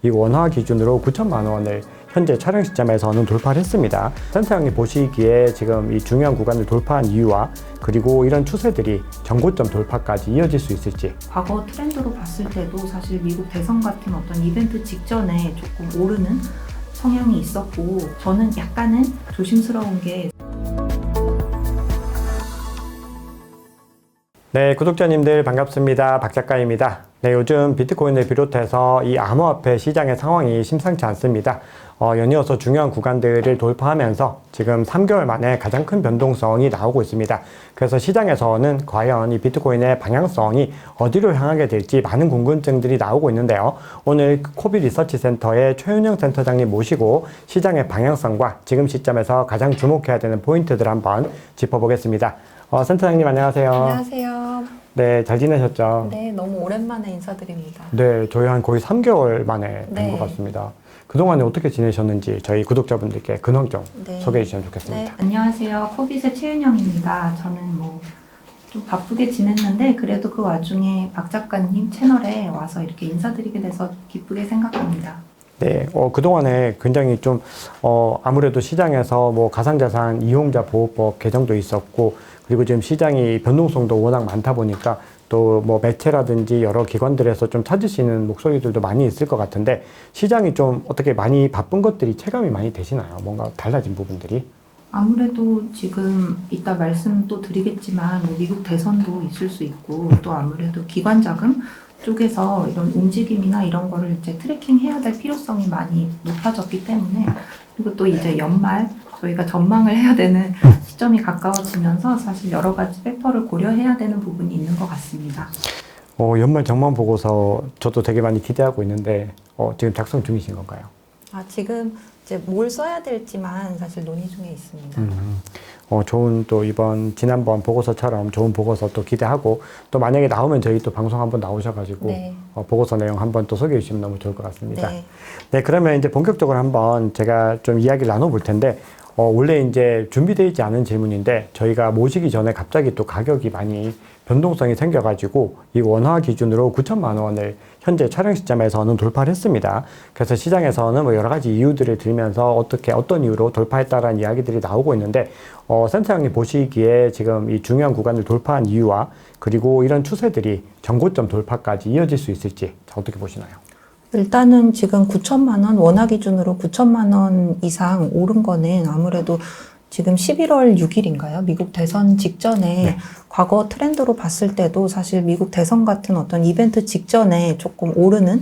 이 원화 기준으로 9천만 원을 현재 촬영 시점에서는 돌파를 했습니다. 센터장님 보시기에 지금 이 중요한 구간을 돌파한 이유와 그리고 이런 추세들이 전고점 돌파까지 이어질 수 있을지. 과거 트렌드로 봤을 때도 사실 미국 대선 같은 어떤 이벤트 직전에 조금 오르는 성향이 있었고, 저는 약간은 조심스러운 게 네, 구독자님들 반갑습니다. 박 작가입니다. 네, 요즘 비트코인을 비롯해서 이 암호화폐 시장의 상황이 심상치 않습니다. 연이어서 중요한 구간들을 돌파하면서 지금 3개월 만에 가장 큰 변동성이 나오고 있습니다. 그래서 시장에서는 과연 이 비트코인의 방향성이 어디로 향하게 될지 많은 궁금증들이 나오고 있는데요. 오늘 코비 리서치 센터의 최윤영 센터장님 모시고 시장의 방향성과 지금 시점에서 가장 주목해야 되는 포인트들 한번 짚어보겠습니다. 센터장님 안녕하세요. 안녕하세요. 네, 잘 지내셨죠? 네, 너무 오랜만에 인사드립니다. 네, 저희 한 거의 3개월 만에 된 네. 것 같습니다. 그동안에 어떻게 지내셨는지 저희 구독자분들께 근황 좀 네. 소개해 주시면 좋겠습니다. 네. 안녕하세요. 코빗의 최윤영입니다. 저는 좀 바쁘게 지냈는데 그래도 그 와중에 박 작가님 채널에 와서 이렇게 인사드리게 돼서 기쁘게 생각합니다. 네, 그동안에 굉장히 좀, 아무래도 시장에서 가상자산 이용자 보호법 개정도 있었고, 그리고 지금 시장이 변동성도 워낙 많다 보니까 또 매체라든지 여러 기관들에서 좀 찾으시는 목소리들도 많이 있을 것 같은데, 시장이 좀 어떻게 많이 바쁜 것들이 체감이 많이 되시나요? 뭔가 달라진 부분들이? 아무래도 지금 이따 말씀도 드리겠지만 미국 대선도 있을 수 있고, 또 아무래도 기관 자금 쪽에서 이런 움직임이나 이런 거를 이제 트래킹해야 될 필요성이 많이 높아졌기 때문에, 그리고 또 이제 연말 저희가 전망을 해야 되는 시점이 가까워지면서 사실 여러 가지 팩터를 고려해야 되는 부분이 있는 것 같습니다. 연말 전망 보고서 저도 되게 많이 기대하고 있는데, 지금 작성 중이신 건가요? 지금 이제 뭘 써야 될지만 사실 논의 중에 있습니다. 좋은 또 지난번 보고서처럼 좋은 보고서 또 기대하고, 또 만약에 나오면 저희 또 방송 한번 나오셔가지고, 네. 보고서 내용 한번 또 소개해 주시면 너무 좋을 것 같습니다. 네. 네, 그러면 이제 본격적으로 한번 제가 좀 이야기를 나눠볼 텐데, 원래 이제 준비되어 있지 않은 질문인데, 저희가 모시기 전에 갑자기 또 가격이 많이 변동성이 생겨가지고, 이 원화 기준으로 9천만 원을 현재 촬영 시점에서는 돌파를 했습니다. 그래서 시장에서는 여러 가지 이유들을 들면서 어떤 이유로 돌파했다라는 이야기들이 나오고 있는데, 센터장님 보시기에 지금 이 중요한 구간을 돌파한 이유와 그리고 이런 추세들이 전고점 돌파까지 이어질 수 있을지 어떻게 보시나요? 일단은 지금 9천만 원, 원화 기준으로 9천만 원 이상 오른 거는 아무래도 지금 11월 6일인가요? 미국 대선 직전에 네. 과거 트렌드로 봤을 때도 사실 미국 대선 같은 어떤 이벤트 직전에 조금 오르는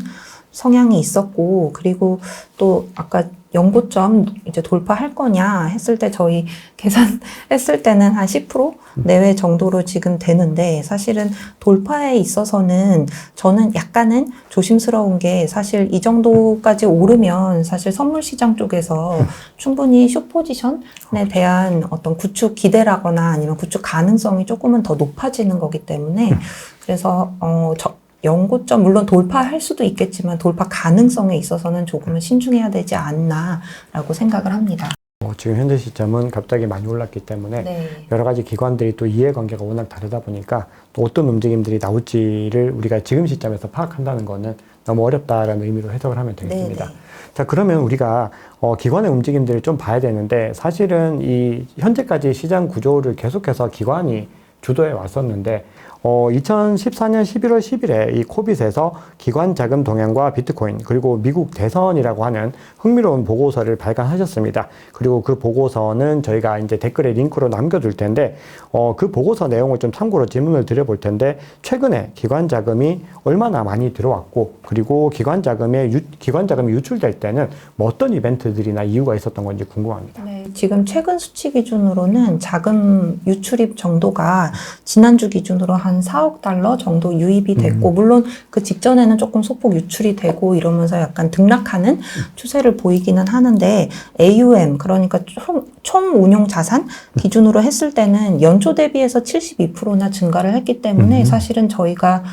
성향이 있었고, 그리고 또 아까 연고점 이제 돌파할 거냐 했을 때 저희 계산했을 때는 한 10% 내외 정도로 지금 되는데, 사실은 돌파에 있어서는 저는 약간은 조심스러운 게, 사실 이 정도까지 오르면 사실 선물 시장 쪽에서 충분히 숏 포지션에 대한 어떤 구축 기대라거나 아니면 구축 가능성이 조금은 더 높아지는 거기 때문에, 그래서 연고점 물론 돌파할 수도 있겠지만 돌파 가능성에 있어서는 조금은 신중해야 되지 않나라고 생각을 합니다. 지금 현재 시점은 갑자기 많이 올랐기 때문에 네. 여러 가지 기관들이 또 이해관계가 워낙 다르다 보니까 또 어떤 움직임들이 나올지를 우리가 지금 시점에서 파악한다는 거는 너무 어렵다라는 의미로 해석을 하면 되겠습니다. 네네. 자, 그러면 우리가 기관의 움직임들을 좀 봐야 되는데, 사실은 이 현재까지 시장 구조를 계속해서 기관이 주도해 왔었는데, 2014년 11월 10일에 이 코빗에서 기관 자금 동향과 비트코인, 그리고 미국 대선이라고 하는 흥미로운 보고서를 발간하셨습니다. 그리고 그 보고서는 저희가 이제 댓글에 링크로 남겨둘 텐데, 그 보고서 내용을 좀 참고로 질문을 드려볼 텐데, 최근에 기관 자금이 얼마나 많이 들어왔고, 그리고 기관 자금이 유출될 때는 어떤 이벤트들이나 이유가 있었던 건지 궁금합니다. 네, 지금 최근 수치 기준으로는 자금 유출입 정도가 지난주 기준으로 한 4억 달러 정도 유입이 됐고, 물론 그 직전에는 조금 소폭 유출이 되고 이러면서 약간 등락하는 추세를 보이기는 하는데, AUM, 그러니까 총 운용 자산 기준으로 했을 때는 연초 대비해서 72%나 증가를 했기 때문에 사실은 저희가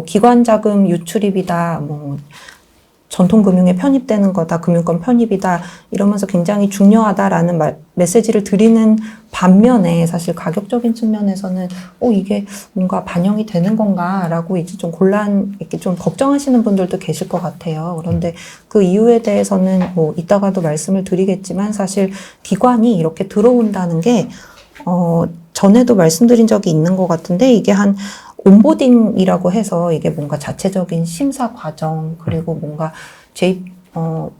기관 자금 유출입이다, 전통금융에 편입되는 거다, 금융권 편입이다 이러면서 굉장히 중요하다라는 메시지를 드리는 반면에 사실 가격적인 측면에서는 이게 뭔가 반영이 되는 건가라고 이제 좀 이렇게 좀 걱정하시는 분들도 계실 것 같아요. 그런데 그 이유에 대해서는 뭐 이따가도 말씀을 드리겠지만 사실 기관이 이렇게 들어온다는 게 전에도 말씀드린 적이 있는 것 같은데 이게 한 온보딩이라고 해서 이게 뭔가 자체적인 심사 과정 그리고 뭔가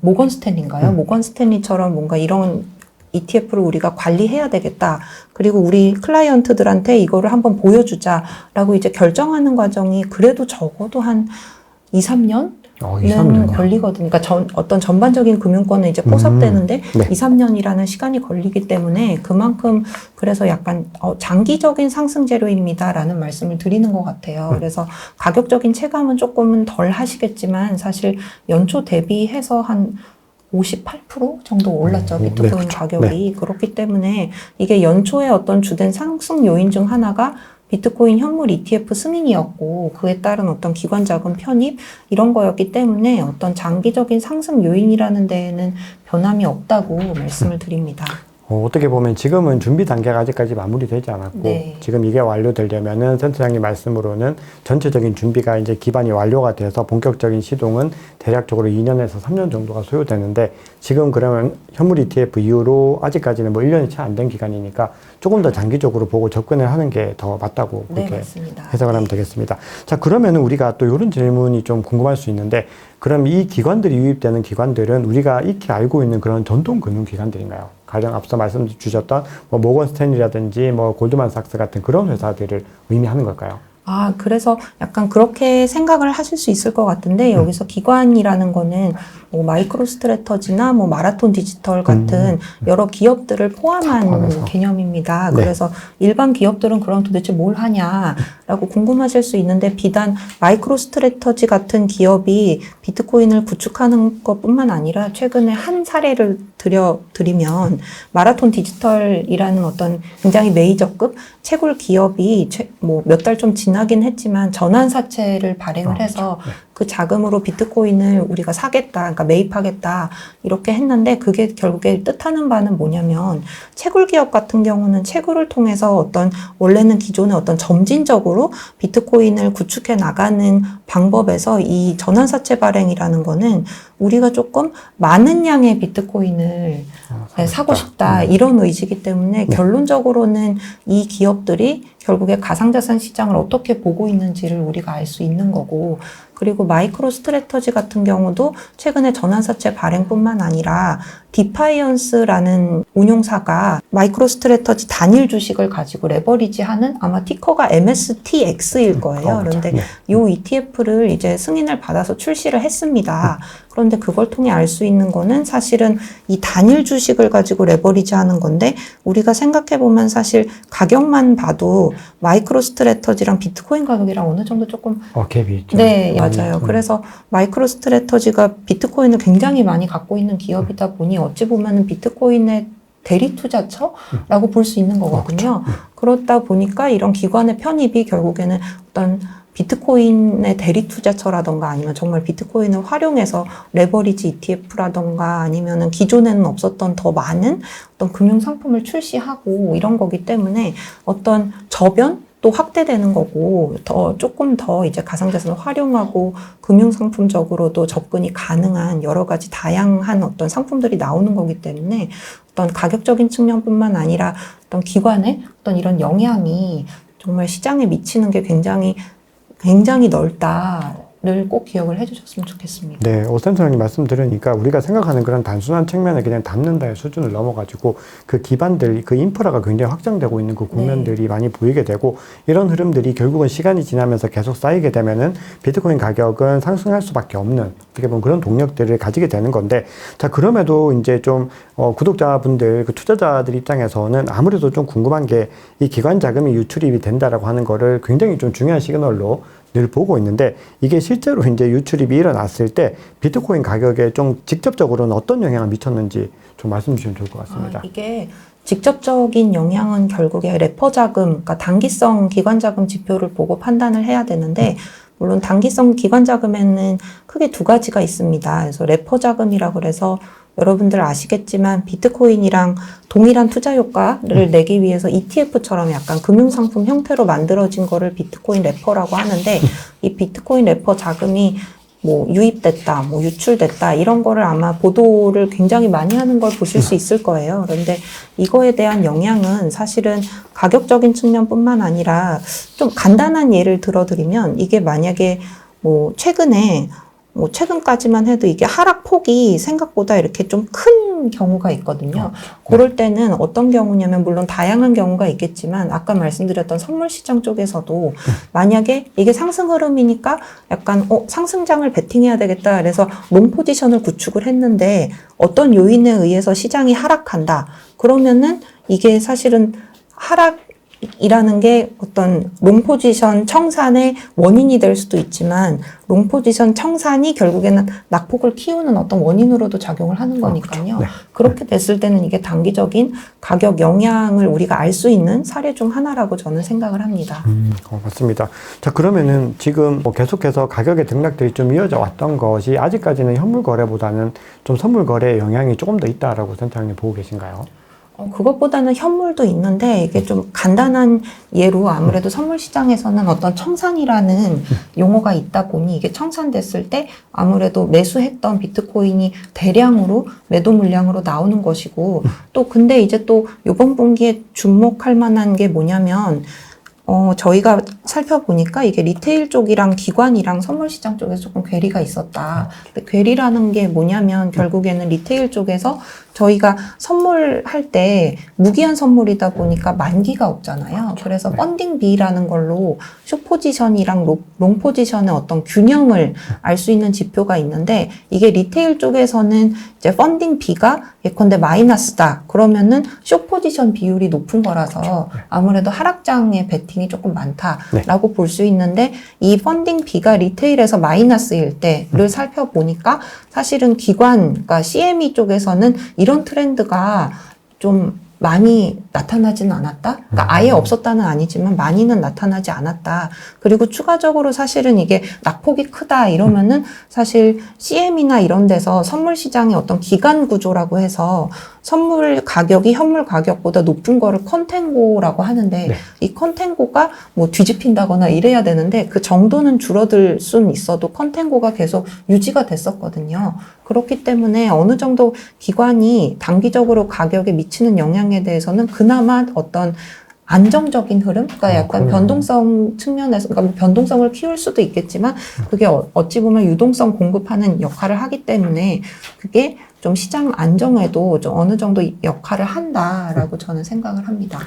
모건 스탠리인가요? 모건 스탠리처럼 뭔가 이런 ETF를 우리가 관리해야 되겠다. 그리고 우리 클라이언트들한테 이거를 한번 보여주자라고 이제 결정하는 과정이 그래도 적어도 한 2, 3년? 2, 3년이요? 걸리거든요. 그러니까 어떤 전반적인 금융권은 이제 포섭되는데 네. 2, 3년이라는 시간이 걸리기 때문에 그만큼 그래서 약간 장기적인 상승 재료입니다라는 말씀을 드리는 것 같아요. 그래서 가격적인 체감은 조금은 덜 하시겠지만 사실 연초 대비해서 한 58% 정도 올랐죠. 비트코인 네, 그렇죠. 가격이. 그렇기 때문에 이게 연초에 어떤 주된 상승 요인 중 하나가 비트코인 현물 ETF 승인이었고 그에 따른 어떤 기관 자금 편입 이런 거였기 때문에 어떤 장기적인 상승 요인이라는 데에는 변함이 없다고 말씀을 드립니다. 어떻게 보면 지금은 준비 단계가 아직까지 마무리되지 않았고 네. 지금 이게 완료되려면은 센터장님 말씀으로는 전체적인 준비가 이제 기반이 완료가 돼서 본격적인 시동은 대략적으로 2년에서 3년 정도가 소요되는데 지금 그러면 현물 ETF 이후로 아직까지는 뭐 1년이 채 안 된 기간이니까 조금 더 장기적으로 보고 접근을 하는 게 더 맞다고 네, 그렇게 맞습니다. 해석을 하면 되겠습니다. 자, 그러면은 우리가 또 이런 질문이 좀 궁금할 수 있는데 그럼 이 기관들이 유입되는 기관들은 우리가 익히 알고 있는 그런 전통 금융 기관들인가요? 가령 앞서 말씀 주셨던 뭐 모건 스탠리라든지 뭐 골드만삭스 같은 그런 회사들을 의미하는 걸까요? 그래서 약간 그렇게 생각을 하실 수 있을 것 같은데, 여기서 기관이라는 거는 뭐 마이크로 스트래터지나 뭐 마라톤 디지털 같은 여러 기업들을 포함한 포함해서. 개념입니다. 네. 그래서 일반 기업들은 그럼 도대체 뭘 하냐라고 궁금하실 수 있는데, 비단 마이크로 스트래터지 같은 기업이 비트코인을 구축하는 것뿐만 아니라 최근에 한 사례를 드리면 마라톤 디지털이라는 어떤 굉장히 메이저급 채굴 기업이 뭐 몇 달 좀 지나긴 했지만 전환사채를 발행을 해서 그렇죠. 네. 그 자금으로 비트코인을 우리가 사겠다, 그러니까 매입하겠다 이렇게 했는데 그게 결국에 뜻하는 바는 뭐냐면 채굴 기업 같은 경우는 채굴을 통해서 어떤 원래는 기존의 어떤 점진적으로 비트코인을 구축해 나가는 방법에서 이 전환사채 발행이라는 거는 우리가 조금 많은 양의 비트코인을 사고 싶다 이런 의지이기 때문에 네. 결론적으로는 이 기업들이 결국에 가상자산 시장을 어떻게 보고 있는지를 우리가 알 수 있는 거고, 그리고 마이크로 스트래터지 같은 경우도 최근에 전환사채 발행뿐만 아니라 디파이언스라는 운용사가 마이크로 스트래터지 단일 주식을 가지고 레버리지하는 아마 티커가 MSTX일 거예요. 그런데 네. 이 ETF를 이제 승인을 받아서 출시를 했습니다. 그런데 그걸 통해 알 수 있는 거는 사실은 이 단일 주식을 가지고 레버리지하는 건데, 우리가 생각해 보면 사실 가격만 봐도 마이크로 스트래터지랑 비트코인 가격이랑 어느 정도 조금 갭이 있죠. 네, 맞아요. 그래서 마이크로 스트래터지가 비트코인을 굉장히 많이 갖고 있는 기업이다 보니 어찌 보면은 비트코인의 대리 투자처라고 볼 수 있는 거거든요. 그렇다 보니까 이런 기관의 편입이 결국에는 어떤 비트코인의 대리 투자처라던가 아니면 정말 비트코인을 활용해서 레버리지 ETF라던가 아니면은 기존에는 없었던 더 많은 어떤 금융 상품을 출시하고 이런 거기 때문에 어떤 저변 또 확대되는 거고, 조금 더 이제 가상자산을 활용하고 금융상품적으로도 접근이 가능한 여러 가지 다양한 어떤 상품들이 나오는 거기 때문에 어떤 가격적인 측면뿐만 아니라 어떤 기관의 어떤 이런 영향이 정말 시장에 미치는 게 굉장히 넓다를 꼭 기억을 해주셨으면 좋겠습니다. 네, 오센터장님 말씀 들으니까 우리가 생각하는 그런 단순한 측면을 그냥 담는다의 수준을 넘어가지고 그 기반들, 그 인프라가 굉장히 확장되고 있는 그 국면들이 많이 보이게 되고, 이런 흐름들이 결국은 시간이 지나면서 계속 쌓이게 되면은 비트코인 가격은 상승할 수밖에 없는, 어떻게 보면 그런 동력들을 가지게 되는 건데, 자, 그럼에도 이제 좀 구독자분들, 그 투자자들 입장에서는 아무래도 좀 궁금한 게 이 기관 자금이 유출입이 된다라고 하는 거를 굉장히 좀 중요한 시그널로 늘 보고 있는데, 이게 실제로 이제 유출입이 일어났을 때 비트코인 가격에 좀 직접적으로는 어떤 영향을 미쳤는지 좀 말씀 주시면 좋을 것 같습니다. 이게 직접적인 영향은 결국에 레퍼 자금, 그러니까 단기성 기관 자금 지표를 보고 판단을 해야 되는데, 물론 단기성 기관 자금에는 크게 두 가지가 있습니다. 그래서 레퍼 자금이라고 그래서 여러분들 아시겠지만 비트코인이랑 동일한 투자 효과를 내기 위해서 ETF처럼 약간 금융상품 형태로 만들어진 거를 비트코인 레퍼라고 하는데 이 비트코인 레퍼 자금이 뭐 유입됐다, 뭐 유출됐다 이런 거를 아마 보도를 굉장히 많이 하는 걸 보실 수 있을 거예요. 그런데 이거에 대한 영향은 사실은 가격적인 측면뿐만 아니라 좀 간단한 예를 들어드리면 이게 만약에 뭐 최근까지만 해도 이게 하락폭이 생각보다 이렇게 좀 큰 경우가 있거든요. 그럴 때는 어떤 경우냐면 물론 다양한 경우가 있겠지만 아까 말씀드렸던 선물 시장 쪽에서도 만약에 이게 상승 흐름이니까 약간 상승장을 베팅해야 되겠다. 그래서 롱 포지션을 구축을 했는데 어떤 요인에 의해서 시장이 하락한다. 그러면은 이게 사실은 하락이라는 게 어떤 롱 포지션 청산의 원인이 될 수도 있지만 롱 포지션 청산이 결국에는 낙폭을 키우는 어떤 원인으로도 작용을 하는 거니까요. 네. 그렇게 됐을 때는 이게 단기적인 가격 영향을 우리가 알 수 있는 사례 중 하나라고 저는 생각을 합니다. 맞습니다. 자, 그러면은 지금 뭐 계속해서 가격의 등락들이 좀 이어져 왔던 것이 아직까지는 현물 거래보다는 좀 선물 거래의 영향이 조금 더 있다라고 센터장님 보고 계신가요? 그것보다는 현물도 있는데 이게 좀 간단한 예로 아무래도 선물 시장에서는 어떤 청산이라는 용어가 있다 보니 이게 청산됐을 때 아무래도 매수했던 비트코인이 대량으로 매도 물량으로 나오는 것이고 또 근데 이제 또 이번 분기에 주목할 만한 게 뭐냐면 저희가 살펴보니까 이게 리테일 쪽이랑 기관이랑 선물 시장 쪽에서 조금 괴리가 있었다. 근데 괴리라는 게 뭐냐면 결국에는 리테일 쪽에서 저희가 선물할 때 무기한 선물이다 보니까 만기가 없잖아요. 그래서 펀딩비라는 걸로 숏 포지션이랑 롱 포지션의 어떤 균형을 알 수 있는 지표가 있는데 이게 리테일 쪽에서는 이제 펀딩비가 예컨대 마이너스다. 그러면은 숏 포지션 비율이 높은 거라서 아무래도 하락장의 베팅이 조금 많다라고 볼 수 있는데 이 펀딩비가 리테일에서 마이너스일 때를 살펴보니까 사실은 기관, 그러니까 CME 쪽에서는 이런 트렌드가 좀 많이 나타나지는 않았다. 그러니까 아예 없었다는 아니지만 많이는 나타나지 않았다. 그리고 추가적으로 사실은 이게 낙폭이 크다 이러면은 사실 CM이나 이런 데서 선물 시장의 어떤 기간 구조라고 해서 선물 가격이 현물 가격보다 높은 거를 컨텐고라고 하는데 네. 이 컨텐고가 뭐 뒤집힌다거나 이래야 되는데 그 정도는 줄어들 수는 있어도 컨텐고가 계속 유지가 됐었거든요. 그렇기 때문에 어느 정도 기관이 단기적으로 가격에 미치는 영향에 대해서는 그나마 어떤 안정적인 흐름, 그러니까 약간 변동성 측면에서, 그러니까 뭐 변동성을 키울 수도 있겠지만 그게 어찌 보면 유동성 공급하는 역할을 하기 때문에 그게 좀 시장 안정에도 좀 어느 정도 역할을 한다라고 저는 생각을 합니다.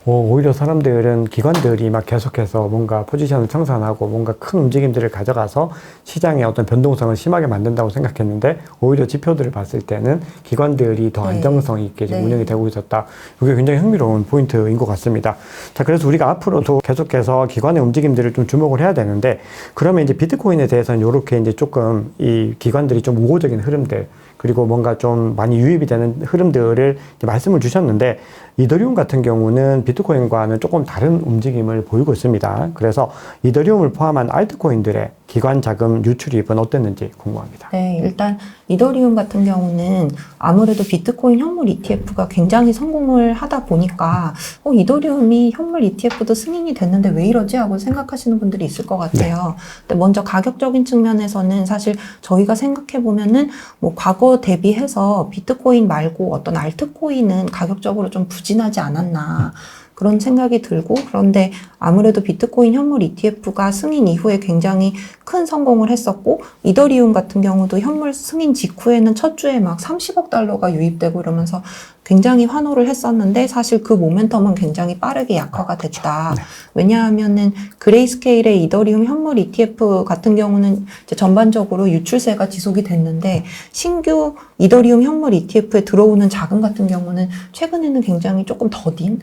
오히려 사람들은 기관들이 막 계속해서 뭔가 포지션을 청산하고 뭔가 큰 움직임들을 가져가서 시장의 어떤 변동성을 심하게 만든다고 생각했는데 오히려 지표들을 봤을 때는 기관들이 더 안정성 있게 지금 운영이 되고 있었다. 이게 굉장히 흥미로운 포인트인 것 같습니다. 자, 그래서 우리가 앞으로도 계속해서 기관의 움직임들을 좀 주목을 해야 되는데 그러면 이제 비트코인에 대해서는 이렇게 이제 조금 이 기관들이 좀 우호적인 흐름들 그리고 뭔가 좀 많이 유입이 되는 흐름들을 말씀을 주셨는데 이더리움 같은 경우는 비트코인과는 조금 다른 움직임을 보이고 있습니다. 그래서 이더리움을 포함한 알트코인들의 기관 자금 유출입은 어땠는지 궁금합니다. 네, 일단 이더리움 같은 경우는 아무래도 비트코인 현물 ETF가 굉장히 성공을 하다 보니까 이더리움이 현물 ETF도 승인이 됐는데 왜 이러지? 하고 생각하시는 분들이 있을 것 같아요. 근데 먼저 가격적인 측면에서는 사실 저희가 생각해 보면은 뭐 과거 대비해서 비트코인 말고 어떤 알트코인은 가격적으로 좀 부진하지 않았나. 그런 생각이 들고 그런데 아무래도 비트코인 현물 ETF가 승인 이후에 굉장히 큰 성공을 했었고 이더리움 같은 경우도 현물 승인 직후에는 첫 주에 막 30억 달러가 유입되고 이러면서 굉장히 환호를 했었는데 사실 그 모멘텀은 굉장히 빠르게 약화가 됐다. 왜냐하면은 그레이스케일의 이더리움 현물 ETF 같은 경우는 이제 전반적으로 유출세가 지속이 됐는데 신규 이더리움 현물 ETF에 들어오는 자금 같은 경우는 최근에는 굉장히 조금 더딘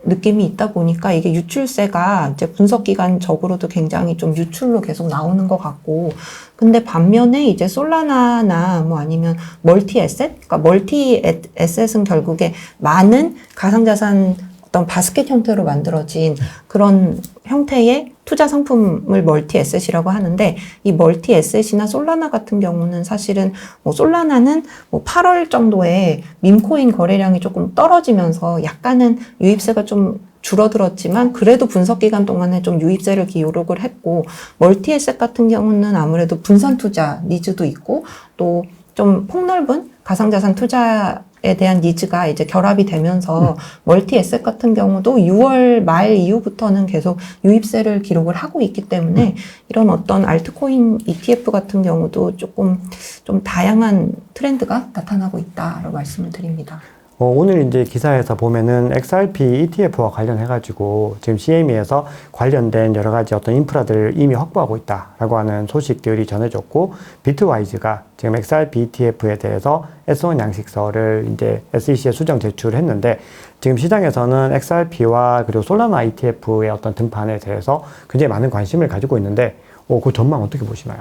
느낌이 있다 보니까 이게 유출세가 이제 분석기관적으로도 굉장히 좀 유출로 계속 나오는 것 같고 근데 반면에 이제 솔라나나 뭐 아니면 멀티 에셋? 그러니까 멀티 에셋은 결국에 많은 가상자산 어떤 바스켓 형태로 만들어진 그런 형태의 투자 상품을 멀티 에셋이라고 하는데, 이 멀티 에셋이나 솔라나 같은 경우는 사실은 솔라나는 8월 정도에 밈코인 거래량이 조금 떨어지면서 약간은 유입세가 좀 줄어들었지만 그래도 분석 기간 동안에 좀 유입세를 기록을 했고, 멀티 에셋 같은 경우는 아무래도 분산 투자 니즈도 있고 또 좀 폭넓은 가상자산 투자에 대한 니즈가 이제 결합이 되면서 멀티 에셋 같은 경우도 6월 말 이후부터는 계속 유입세를 기록을 하고 있기 때문에 이런 어떤 알트코인 ETF 같은 경우도 조금 좀 다양한 트렌드가 나타나고 있다라고 말씀을 드립니다. 오늘 이제 기사에서 보면은 XRP ETF와 관련해가지고 지금 CME에서 관련된 여러 가지 어떤 인프라들을 이미 확보하고 있다라고 하는 소식들이 전해졌고, 비트와이즈가 지금 XRP ETF에 대해서 S1 양식서를 이제 SEC에 수정 제출했는데, 지금 시장에서는 XRP와 그리고 솔라나 ETF의 어떤 등판에 대해서 굉장히 많은 관심을 가지고 있는데, 그 전망 어떻게 보시나요?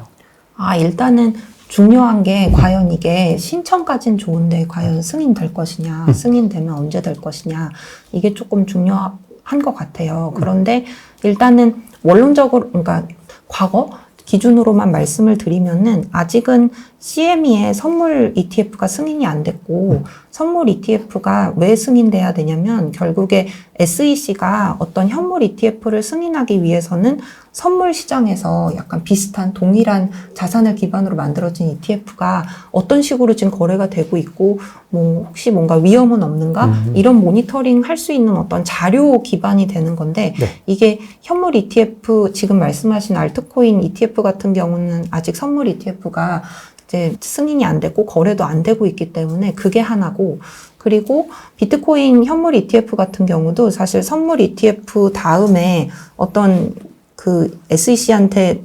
일단은 중요한 게 과연 이게 신청까진 좋은데 과연 승인될 것이냐, 승인되면 언제 될 것이냐, 이게 조금 중요한 것 같아요. 그런데 일단은 원론적으로, 그러니까 과거 기준으로만 말씀을 드리면은 아직은 CME의 선물 ETF가 승인이 안 됐고, 선물 ETF가 왜 승인돼야 되냐면 결국에 SEC가 어떤 현물 ETF를 승인하기 위해서는 선물 시장에서 약간 비슷한 동일한 자산을 기반으로 만들어진 ETF가 어떤 식으로 지금 거래가 되고 있고 혹시 뭔가 위험은 없는가, 이런 모니터링 할 수 있는 어떤 자료 기반이 되는 건데, 네. 이게 현물 ETF, 지금 말씀하신 알트코인 ETF 같은 경우는 아직 선물 ETF가 이제 승인이 안 됐고 거래도 안 되고 있기 때문에 그게 하나고, 그리고 비트코인 현물 ETF 같은 경우도 사실 선물 ETF 다음에 어떤 그 SEC한테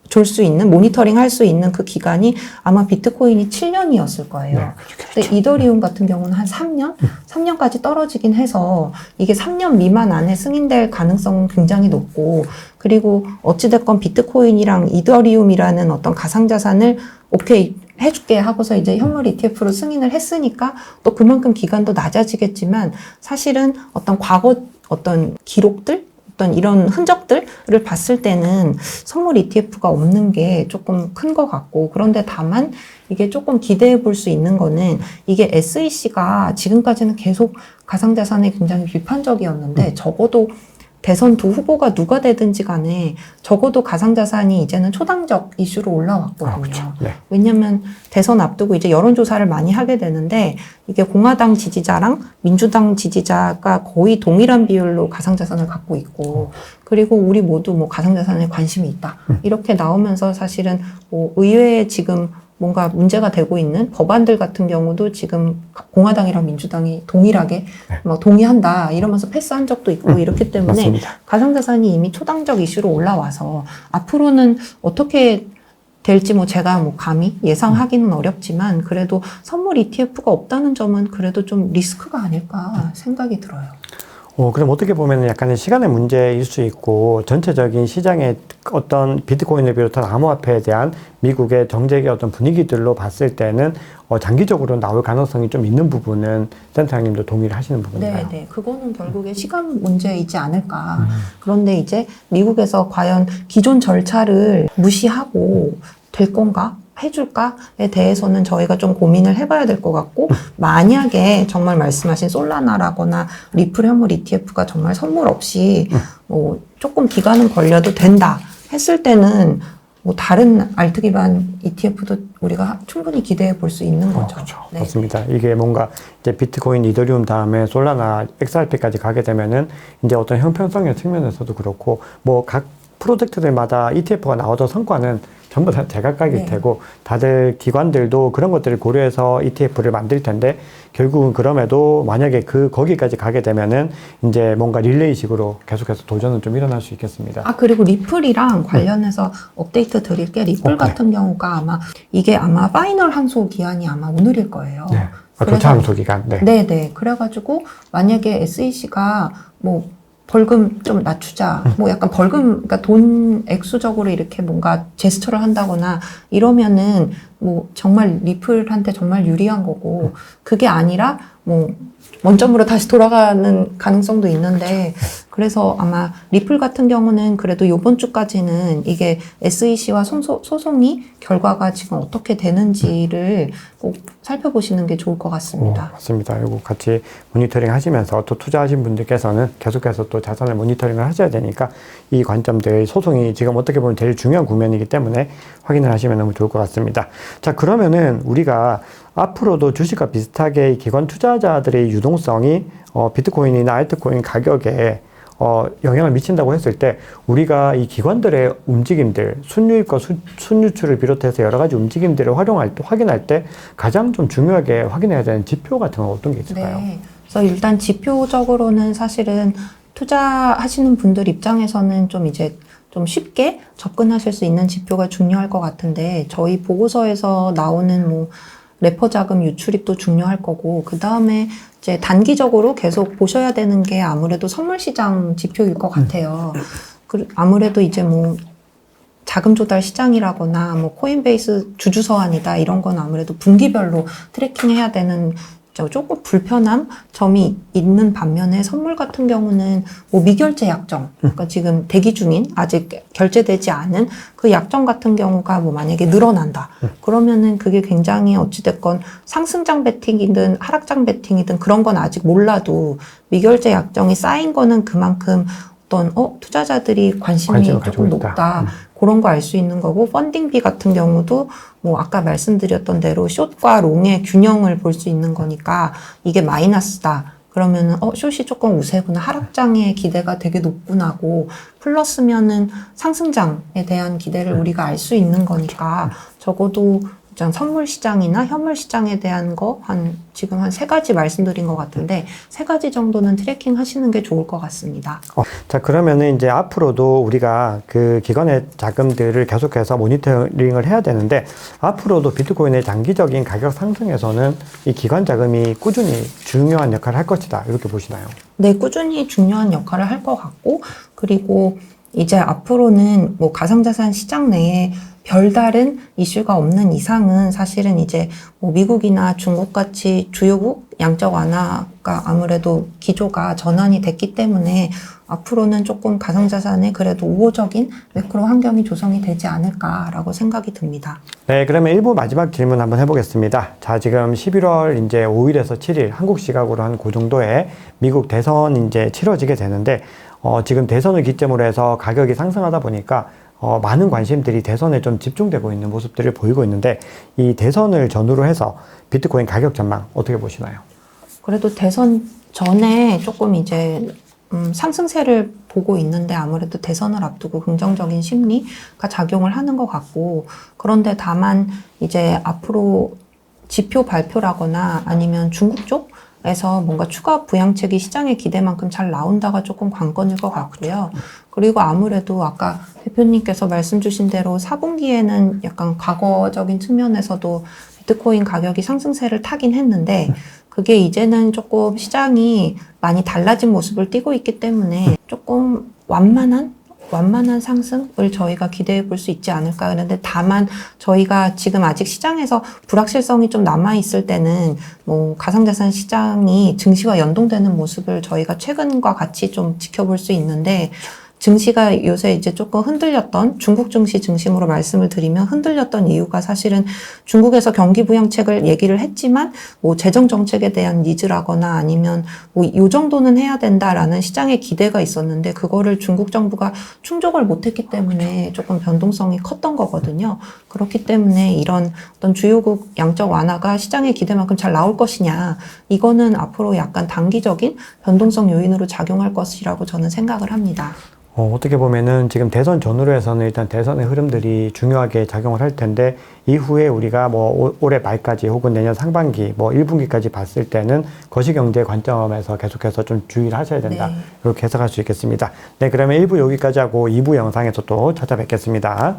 줄 수 있는, 모니터링 할 수 있는 그 기간이 아마 비트코인이 7년이었을 거예요. 네, 근데 이더리움 같은 경우는 한 3년? 3년까지 떨어지긴 해서 이게 3년 미만 안에 승인될 가능성은 굉장히 높고, 그리고 어찌됐건 비트코인이랑 이더리움이라는 어떤 가상자산을 오케이 해줄게 하고서 이제 현물 ETF로 승인을 했으니까 또 그만큼 기간도 낮아지겠지만, 사실은 어떤 과거 어떤 기록들, 어떤 이런 흔적들을 봤을 때는 선물 ETF가 없는 게 조금 큰 것 같고, 그런데 다만 이게 조금 기대해 볼 수 있는 거는, 이게 SEC가 지금까지는 계속 가상자산에 굉장히 비판적이었는데 적어도 대선 두 후보가 누가 되든지 간에 적어도 가상자산이 이제는 초당적 이슈로 올라왔거든요. 그렇죠. 네. 왜냐면 대선 앞두고 이제 여론조사를 많이 하게 되는데, 이게 공화당 지지자랑 민주당 지지자가 거의 동일한 비율로 가상자산을 갖고 있고, 그리고 우리 모두 가상자산에 관심이 있다, 이렇게 나오면서 사실은 의회에 지금 뭔가 문제가 되고 있는 법안들 같은 경우도 지금 공화당이랑 민주당이 동일하게 동의한다 이러면서 패스한 적도 있고, 이렇기 때문에 맞습니다. 가상자산이 이미 초당적 이슈로 올라와서 앞으로는 어떻게 될지 제가 감히 예상하기는 어렵지만, 그래도 선물 ETF가 없다는 점은 그래도 좀 리스크가 아닐까 생각이 들어요. 그럼 어떻게 보면 약간의 시간의 문제일 수 있고, 전체적인 시장의 어떤 비트코인을 비롯한 암호화폐에 대한 미국의 정책의 어떤 분위기들로 봤을 때는 장기적으로 나올 가능성이 좀 있는 부분은 센터장님도 동의를 하시는 부분인가요? 네. 그거는 결국에 시간 문제이지 않을까. 그런데 이제 미국에서 과연 기존 절차를 무시하고 될 건가? 해줄까에 대해서는 저희가 좀 고민을 해봐야 될 것 같고, 만약에 정말 말씀하신 솔라나라거나 리플 현물 ETF가 정말 선물 없이 조금 기간은 걸려도 된다 했을 때는 다른 알트 기반 ETF도 우리가 충분히 기대해 볼 수 있는 거죠. 그렇죠. 네. 맞습니다. 이게 뭔가 이제 비트코인, 이더리움 다음에 솔라나, XRP까지 가게 되면은 이제 어떤 형평성의 측면에서도 그렇고, 각 프로젝트들마다 ETF가 나오던 성과는 전부 다 제각각일 네. 테고, 다들 기관들도 그런 것들을 고려해서 ETF를 만들 텐데, 결국은 그럼에도 만약에 거기까지 가게 되면은 이제 뭔가 릴레이식으로 계속해서 도전은 좀 일어날 수 있겠습니다. 그리고 리플이랑 관련해서 업데이트 드릴 게, 리플 같은 경우가 이게 아마 파이널 항소 기한이 아마 오늘일 거예요. 네. 교차 항소 기간. 네. 네네. 그래가지고 만약에 SEC가 벌금 좀 낮추자, 약간 벌금, 그러니까 돈 액수적으로 이렇게 뭔가 제스처를 한다거나 이러면은 뭐 정말 리플한테 정말 유리한 거고 그게 아니라 뭐 원점으로 다시 돌아가는 가능성도 있는데 그래서 아마 리플 같은 경우는 그래도 요번 주까지는 이게 SEC와 소송이 결과가 지금 어떻게 되는지를 꼭 살펴보시는 게 좋을 것 같습니다. 맞습니다. 이거 같이 모니터링 하시면서 또 투자하신 분들께서는 계속해서 또 자산을 모니터링을 하셔야 되니까 이 관점들 소송이 지금 어떻게 보면 제일 중요한 국면이기 때문에 확인을 하시면 너무 좋을 것 같습니다. 자, 그러면은 우리가 앞으로도 주식과 비슷하게 이 기관 투자자들의 유동성이 비트코인이나 알트코인 가격에 영향을 미친다고 했을 때 우리가 이 기관들의 움직임들, 순유입과 순유출을 비롯해서 여러 가지 움직임들을 확인할 때 가장 좀 중요하게 확인해야 되는 지표 같은 건 어떤 게 있을까요? 네. 그래서 일단 지표적으로는 사실은 투자하시는 분들 입장에서는 좀 이제 좀 쉽게 접근하실 수 있는 지표가 중요할 것 같은데 저희 보고서에서 나오는 뭐 레퍼 자금 유출입도 중요할 거고 그 다음에 이제 단기적으로 계속 보셔야 되는 게 아무래도 선물 시장 지표일 것 같아요. 아무래도 이제 뭐 자금 조달 시장이라거나 뭐 코인베이스 주주 서한이다 이런 건 아무래도 분기별로 트래킹해야 되는 조금 불편한 점이 있는 반면에 선물 같은 경우는 뭐 미결제 약정, 그러니까 지금 대기 중인 아직 결제되지 않은 그 약정 같은 경우가 뭐 만약에 늘어난다. 그러면은 그게 굉장히 어찌됐건 상승장 베팅이든 하락장 베팅이든 그런 건 아직 몰라도 미결제 약정이 쌓인 거는 그만큼 어떤 투자자들이 관심이 조금 높다. 그런 거 알 수 있는 거고 펀딩비 같은 경우도 뭐 아까 말씀드렸던 대로 숏과 롱의 균형을 볼 수 있는 거니까 이게 마이너스다. 그러면은 숏이 조금 우세구나. 하락장의 기대가 되게 높구나고 플러스면은 상승장에 대한 기대를 우리가 알 수 있는 거니까 적어도 선물 시장이나 현물 시장에 대한 거 지금 한 3가지 말씀드린 것 같은데 3가지 정도는 트래킹 하시는 게 좋을 것 같습니다. 자, 그러면은 이제 앞으로도 우리가 그 기관의 자금들을 계속해서 모니터링을 해야 되는데 앞으로도 비트코인의 장기적인 가격 상승에서는 이 기관 자금이 꾸준히 중요한 역할을 할 것이다. 이렇게 보시나요? 네, 꾸준히 중요한 역할을 할 것 같고 그리고 이제 앞으로는 뭐 가상자산 시장 내에 별다른 이슈가 없는 이상은 사실은 이제 뭐 미국이나 중국 같이 주요국 양적 완화가 아무래도 기조가 전환이 됐기 때문에 앞으로는 조금 가상자산에 그래도 우호적인 매크로 환경이 조성이 되지 않을까라고 생각이 듭니다. 네, 그러면 1부 마지막 질문 한번 해보겠습니다. 자, 지금 11월 이제 5일에서 7일 한국 시각으로 한 그 정도에 미국 대선 이제 치러지게 되는데 지금 대선을 기점으로 해서 가격이 상승하다 보니까 많은 관심들이 대선에 좀 집중되고 있는 모습들을 보이고 있는데 이 대선을 전후로 해서 비트코인 가격 전망 어떻게 보시나요? 그래도 대선 전에 조금 이제 상승세를 보고 있는데 아무래도 대선을 앞두고 긍정적인 심리가 작용을 하는 것 같고 그런데 다만 이제 앞으로 지표 발표라거나 아니면 중국 쪽에서 뭔가 추가 부양책이 시장의 기대만큼 잘 나온다가 조금 관건일 것 같고요. 그리고 아무래도 아까 대표님께서 말씀 주신 대로 4분기에는 약간 과거적인 측면에서도 비트코인 가격이 상승세를 타긴 했는데 그게 이제는 조금 시장이 많이 달라진 모습을 띠고 있기 때문에 조금 완만한 상승을 저희가 기대해 볼 수 있지 않을까. 그런데 다만 저희가 지금 아직 시장에서 불확실성이 좀 남아있을 때는 뭐 가상자산 시장이 증시와 연동되는 모습을 저희가 최근과 같이 좀 지켜볼 수 있는데 증시가 요새 이제 조금 흔들렸던 중국 증시 중심으로 말씀을 드리면 흔들렸던 이유가 사실은 중국에서 경기 부양책을 얘기를 했지만 뭐 재정 정책에 대한 니즈라거나 아니면 뭐 요 정도는 해야 된다라는 시장의 기대가 있었는데 그거를 중국 정부가 충족을 못했기 때문에 조금 변동성이 컸던 거거든요. 그렇기 때문에 이런 어떤 주요국 양적 완화가 시장의 기대만큼 잘 나올 것이냐 이거는 앞으로 약간 단기적인 변동성 요인으로 작용할 것이라고 저는 생각을 합니다. 어떻게 보면은 지금 대선 전후로 해서는 일단 대선의 흐름들이 중요하게 작용을 할 텐데 이후에 우리가 뭐 올해 말까지 혹은 내년 상반기 뭐 1분기까지 봤을 때는 거시경제 관점에서 계속해서 좀 주의를 하셔야 된다. 네. 이렇게 해석할 수 있겠습니다. 네, 그러면 1부 여기까지 하고 2부 영상에서 또 찾아뵙겠습니다.